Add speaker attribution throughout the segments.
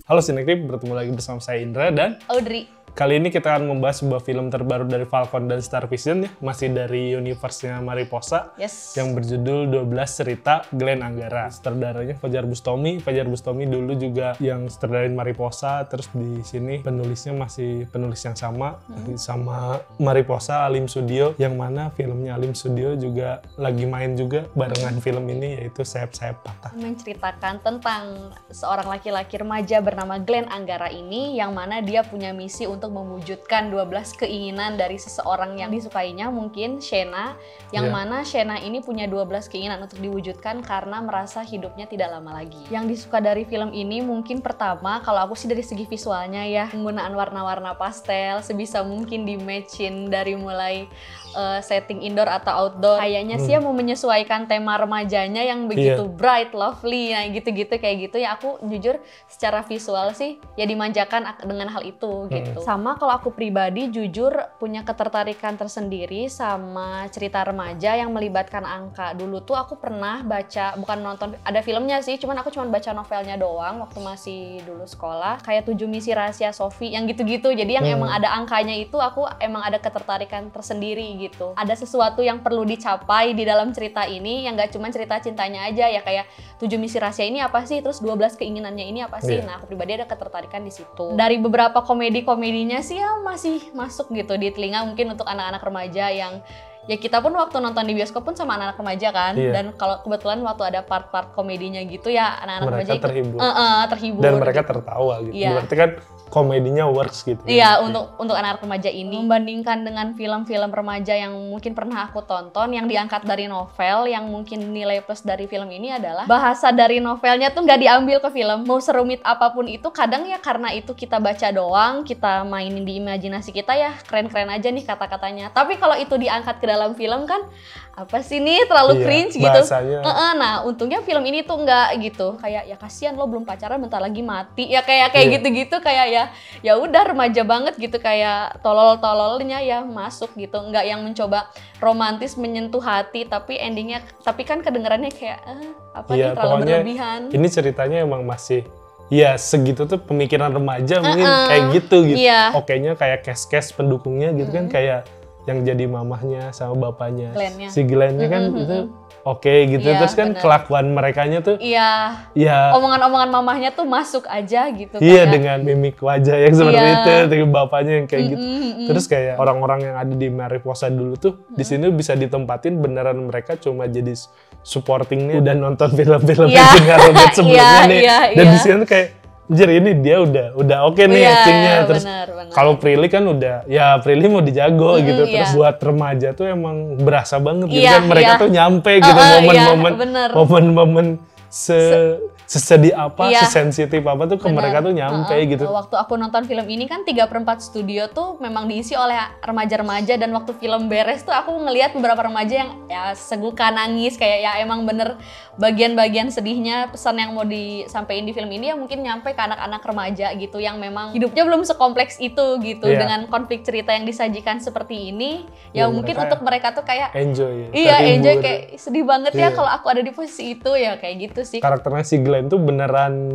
Speaker 1: Halo Sinekrip, bertemu lagi bersama saya Indra dan
Speaker 2: Audrey.
Speaker 1: Kali ini kita akan membahas sebuah film terbaru dari Falcon dan Star Vision ya, masih dari universe-nya Mariposa.
Speaker 2: Yes.
Speaker 1: Yang berjudul 12 Cerita Glenn Anggara. Sutradaranya Fajar Bustami. Fajar Bustami dulu juga yang sutradarain Mariposa, terus di sini penulisnya masih penulis yang sama sama Mariposa, Alim Studio, yang mana filmnya Alim Studio juga lagi main juga barengan film ini, yaitu Sayap-Sayap Patah.
Speaker 2: Menceritakan tentang seorang laki-laki remaja bernama Glenn Anggara ini, yang mana dia punya misi untuk mewujudkan 12 keinginan dari seseorang yang disukainya, mungkin Shena, yang mana Shena ini punya 12 keinginan untuk diwujudkan karena merasa hidupnya tidak lama lagi. Yang disuka dari film ini mungkin pertama, kalau aku sih dari segi visualnya ya, penggunaan warna-warna pastel sebisa mungkin di-matchin dari mulai setting indoor atau outdoor. Kayaknya sih ya mau menyesuaikan tema remajanya yang begitu bright, lovely, nah gitu-gitu kayak gitu ya. Aku jujur secara visual sih ya dimanjakan dengan hal itu gitu. Sama kalau aku pribadi jujur punya ketertarikan tersendiri sama cerita remaja yang melibatkan angka. Dulu tuh aku pernah baca, bukan nonton, ada filmnya sih, cuman aku cuma baca novelnya doang waktu masih dulu sekolah. Kayak 7 Misi Rahasia Sophie, yang gitu-gitu. Jadi yang emang ada angkanya itu aku emang ada ketertarikan tersendiri gitu. Ada sesuatu yang perlu dicapai di dalam cerita ini yang gak cuma cerita cintanya aja ya, kayak 7 Misi Rahasia ini apa sih, terus 12 keinginannya ini apa sih. Nah aku pribadi ada ketertarikan di situ. Dari beberapa komedinya sih ya masih masuk gitu di telinga, mungkin untuk anak-anak remaja yang ya kita pun waktu nonton di bioskop pun sama anak-anak remaja kan. Dan kalau kebetulan waktu ada part-part komedinya gitu ya anak-anak remaja
Speaker 1: terhibur.
Speaker 2: Terhibur
Speaker 1: Dan mereka
Speaker 2: gitu.
Speaker 1: Tertawa gitu. Berarti kan komedinya works gitu.
Speaker 2: Iya, untuk anak remaja ini. Membandingkan dengan film-film remaja yang mungkin pernah aku tonton yang diangkat dari novel, yang mungkin nilai plus dari film ini adalah bahasa dari novelnya tuh nggak diambil ke film. Mau serumit apapun itu, kadang ya karena itu kita baca doang, kita mainin di imajinasi kita ya keren-keren aja nih kata-katanya. Tapi kalau itu diangkat ke dalam film kan apa sih nih, terlalu cringe gitu. Nah untungnya film ini tuh nggak gitu, kayak ya kasihan lo belum pacaran bentar lagi mati ya, kayak gitu-gitu, kayak ya udah remaja banget gitu, kayak tolol-tololnya ya masuk gitu, nggak yang mencoba romantis menyentuh hati, tapi endingnya tapi kan kedengarannya kayak apa nih, terlalu berlebihan.
Speaker 1: Ini ceritanya emang masih ya segitu tuh pemikiran remaja mungkin kayak gitu. Okenya kayak cast pendukungnya gitu kan, kayak yang jadi mamahnya sama bapaknya si Glenn-nya kan itu gitu. Terus kan kelakuan merekanya tuh omongan-omongan mamahnya tuh masuk aja gitu. Kayak, dengan mimik wajah yang seperti itu, dengan bapaknya yang kayak gitu. Terus kayak orang-orang yang ada di Mariposa dulu tuh di sini bisa ditempatin beneran mereka cuma jadi supporting nih, udah nonton film-film Edgar Robert sebelumnya nih. Dan di sini tuh kayak anjir, ini dia udah oke nih actingnya. Terus kalau Prilly kan udah, ya Prilly mau dijago gitu. Terus buat remaja tuh emang berasa banget gitu kan, mereka tuh nyampe gitu momen-momen sesedih apa, sesensitif apa tuh ke mereka tuh nyampe gitu.
Speaker 2: Waktu aku nonton film ini kan 3/4 studio tuh memang diisi oleh remaja-remaja, dan waktu film beres tuh aku ngelihat beberapa remaja yang ya seguka nangis, kayak ya emang bener bagian-bagian sedihnya pesan yang mau disampaikan di film ini ya mungkin nyampe ke anak-anak remaja gitu, yang memang hidupnya belum sekompleks itu gitu. Dengan konflik cerita yang disajikan seperti ini ya mungkin untuk mereka tuh kayak
Speaker 1: enjoy
Speaker 2: enjoy, kayak sedih banget ya kalau aku ada di posisi itu ya, kayak gitu sih.
Speaker 1: Karakternya si Glenn tuh beneran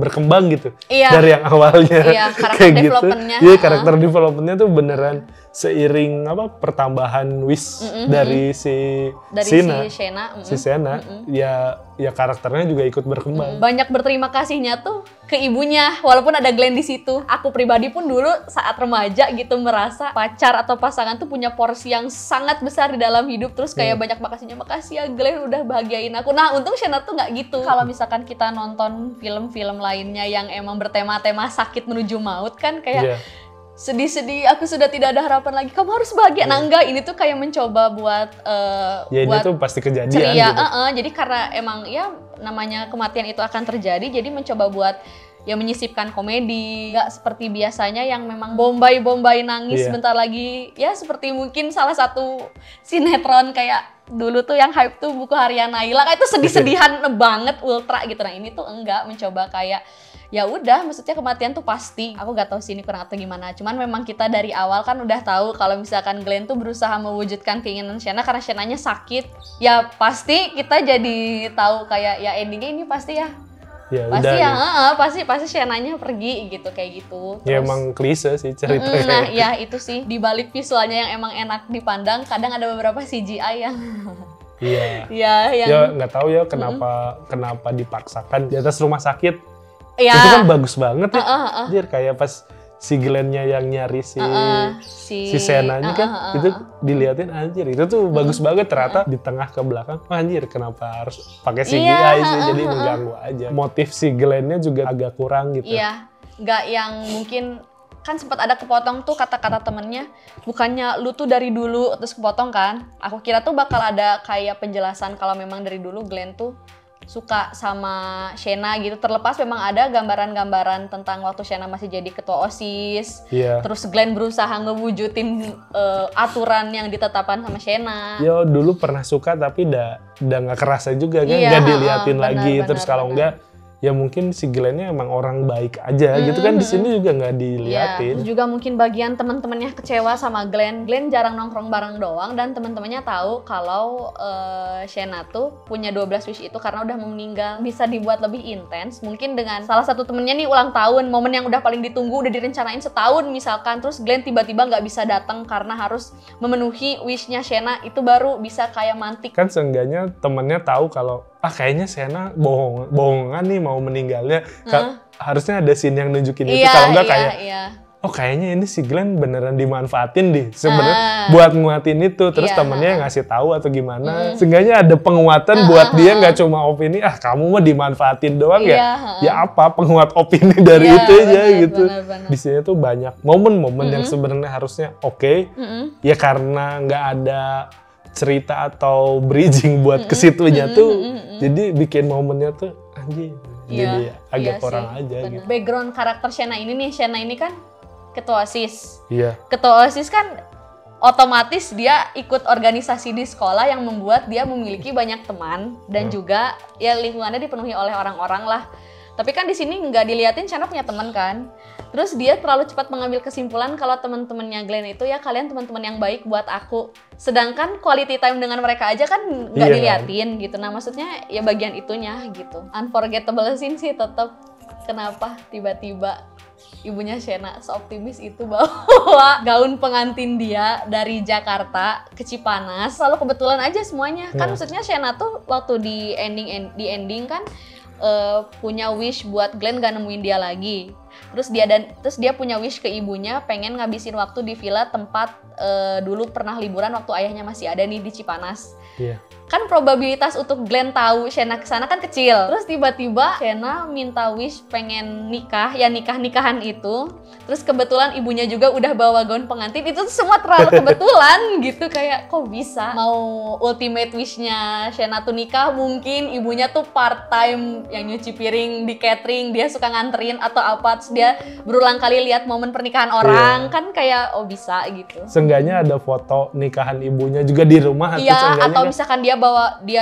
Speaker 1: berkembang gitu dari yang awalnya kayak gitu. Karakter developmentnya tuh beneran seiring pertambahan wish dari si Shena. Ya karakternya juga ikut berkembang.
Speaker 2: Banyak berterima kasihnya tuh ke ibunya, walaupun ada Glenn di situ. Aku pribadi pun dulu saat remaja gitu merasa pacar atau pasangan tuh punya porsi yang sangat besar di dalam hidup. Terus kayak banyak makasih ya Glenn udah bahagiain aku. Nah untung Shena tuh nggak gitu. Kalau misalkan kita nonton film-film lainnya yang emang bertema-tema sakit menuju maut kan kayak sedih-sedih, aku sudah tidak ada harapan lagi, kamu harus bahagia. Nah enggak, ini tuh kayak mencoba buat
Speaker 1: ini
Speaker 2: buat
Speaker 1: tuh pasti kejadian
Speaker 2: ceria,
Speaker 1: gitu.
Speaker 2: Jadi karena emang ya namanya kematian itu akan terjadi, jadi mencoba buat ya menyisipkan komedi, nggak seperti biasanya yang memang bombay nangis bentar lagi, ya seperti mungkin salah satu sinetron kayak dulu tuh yang hype tuh Buku Harian Naila, kayak itu sedih-sedihan banget ultra gitu. Nah ini tuh enggak, mencoba kayak ya udah, maksudnya kematian tuh pasti. Aku gak tahu sih ini kurang atau gimana, cuman memang kita dari awal kan udah tahu kalau misalkan Glenn tuh berusaha mewujudkan keinginan Shena karena Shenanya sakit, ya pasti kita jadi tahu kayak ya endingnya ini pasti ya
Speaker 1: Ya,
Speaker 2: pasti
Speaker 1: udah,
Speaker 2: pasti Shena-nya pergi gitu kayak gitu.
Speaker 1: Terus, ya emang klise sih ceritanya.
Speaker 2: Nah ya itu sih, di balik visualnya yang emang enak dipandang, kadang ada beberapa CGI yang
Speaker 1: iya. Ya nggak tahu ya kenapa dipaksakan di atas rumah sakit.
Speaker 2: Ya.
Speaker 1: Itu kan bagus banget ya. Anjir, kayak pas si Glenn-nya yang nyari si Shena-nya kan itu diliatin, anjir itu tuh bagus banget, ternyata di tengah ke belakang anjir kenapa harus pakai CGI sih, jadi mengganggu aja. Motif si Glenn-nya juga agak kurang gitu.
Speaker 2: Iya, nggak yang mungkin kan sempat ada kepotong tuh kata-kata temennya, bukannya lu tuh dari dulu terus kepotong kan. Aku kira tuh bakal ada kayak penjelasan kalau memang dari dulu Glenn tuh suka sama Shena gitu, terlepas memang ada gambaran-gambaran tentang waktu Shena masih jadi ketua OSIS. Terus Glenn berusaha ngewujudin aturan yang ditetapkan sama Shena.
Speaker 1: Ya dulu pernah suka tapi udah nggak kerasa juga kan, nggak diliatin lagi. Terus kalau enggak ya mungkin si Glenn-nya emang orang baik aja gitu kan, di sini juga nggak diliatin.
Speaker 2: Juga mungkin bagian teman-temannya kecewa sama Glenn. Glenn jarang nongkrong bareng doang, dan teman-temannya tahu kalau Shena tuh punya 12 wish itu karena udah mau meninggal. Bisa dibuat lebih intens mungkin dengan salah satu temennya nih ulang tahun, momen yang udah paling ditunggu, udah direncanain setahun misalkan, terus Glenn tiba-tiba nggak bisa datang karena harus memenuhi wish-nya Shena, itu baru bisa kayak mantik.
Speaker 1: Kan seenggaknya temennya tahu kalau kayaknya Shena bohongan nih mau meninggalnya. Harusnya ada scene yang nunjukin itu, kalau enggak kayak oh kayaknya ini si Glenn beneran dimanfaatin deh sebenarnya buat nguatin itu, terus temennya ngasih tahu atau gimana. Seenggaknya ada penguatan buat dia, nggak cuma opini kamu mah dimanfaatin doang ya apa penguat opini dari itu aja gitu. Di sini tuh banyak momen-momen yang sebenarnya harusnya ya karena nggak ada cerita atau bridging buat ke situnya tuh, jadi bikin momennya tuh anjir, jadi agak kurang aja gitu.
Speaker 2: Background karakter Shena ini nih, Shena ini kan ketua OSIS.
Speaker 1: Ketua
Speaker 2: OSIS kan otomatis dia ikut organisasi di sekolah yang membuat dia memiliki banyak teman, dan juga ya lingkungannya dipenuhi oleh orang-orang lah. Tapi kan di sini nggak diliatin Shena punya teman kan. Terus dia terlalu cepat mengambil kesimpulan kalau teman-temannya Glenn itu ya kalian teman-teman yang baik buat aku. Sedangkan quality time dengan mereka aja kan nggak diliatin gitu. Nah maksudnya ya bagian itunya gitu. Unforgettable scene sih tetap. Kenapa tiba-tiba ibunya Shena seoptimis itu bawa gaun pengantin dia dari Jakarta ke Cipanas. Lalu kebetulan aja semuanya. Kan maksudnya Shena tuh waktu di ending kan punya wish buat Glenn gak nemuin dia lagi. Terus dia punya wish ke ibunya, pengen ngabisin waktu di villa tempat dulu pernah liburan waktu ayahnya masih ada nih di Cipanas. Kan probabilitas untuk Glenn tahu Shena kesana kan kecil. Terus tiba-tiba Shena minta wish pengen nikah, ya nikah-nikahan itu. Terus kebetulan ibunya juga udah bawa gaun pengantin, itu semua terlalu kebetulan gitu. Kayak kok bisa mau ultimate wish-nya Shena tuh nikah, mungkin ibunya tuh part time yang nyuci piring di catering, dia suka nganterin atau apa, terus dia berulang kali lihat momen pernikahan orang, kan kayak oh bisa gitu.
Speaker 1: Seenggaknya ada foto nikahan ibunya juga di rumah.
Speaker 2: Atau misalkan dia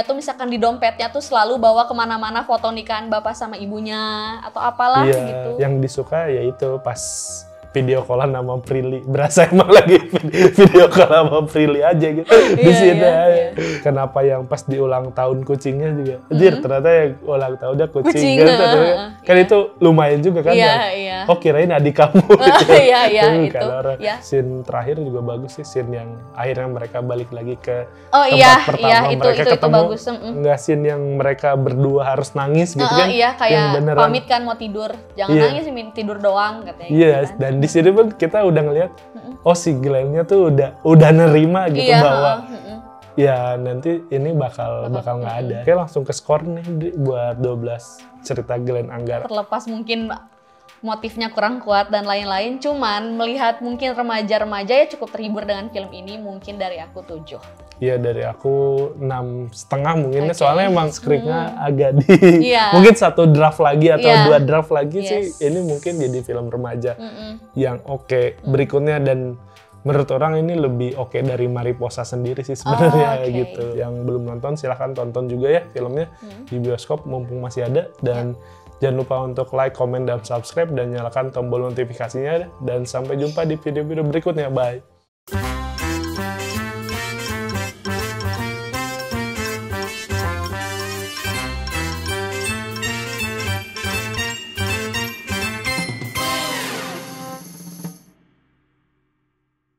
Speaker 2: tuh misalkan di dompetnya tuh selalu bawa kemana-mana foto nikahan bapak sama ibunya atau apalah gitu.
Speaker 1: Yang disuka ya itu pas video callan sama Prilly, berasa emang lagi video call sama Prilly aja gitu. Di sini kenapa yang pas di ulang tahun kucingnya juga, anjir ternyata yang ulang tahunnya kucing kan itu lumayan juga kan. Oh kirain adik kamu.
Speaker 2: Itu.
Speaker 1: Scene terakhir juga bagus sih, scene yang akhirnya mereka balik lagi ke tempat pertama mereka ketemu.
Speaker 2: Bagus.
Speaker 1: Nggak scene yang mereka berdua harus nangis gitu kan.
Speaker 2: Kayak pamit kan mau tidur, jangan nangis tidur doang katanya.
Speaker 1: Dan di sini pun kita udah ngelihat oh si Glenn-nya tuh udah nerima gitu bahwa ya nanti ini bakal nggak ada. Oke, langsung ke skor nih buat 12 cerita Glenn Anggara.
Speaker 2: Terlepas mungkin motifnya kurang kuat dan lain-lain, cuman melihat mungkin remaja-remaja ya cukup terhibur dengan film ini, mungkin dari aku 7.
Speaker 1: Iya, dari aku 6,5 mungkin, soalnya emang skripnya agak mungkin 1 draft lagi atau 2 draft lagi sih, ini mungkin jadi film remaja yang berikutnya, dan menurut orang ini lebih dari Mariposa sendiri sih sebenarnya gitu. Yang belum nonton silahkan tonton juga ya filmnya di bioskop mumpung masih ada, dan jangan lupa untuk like, comment, dan subscribe, dan nyalakan tombol notifikasinya. Dan sampai jumpa di video-video berikutnya. Bye!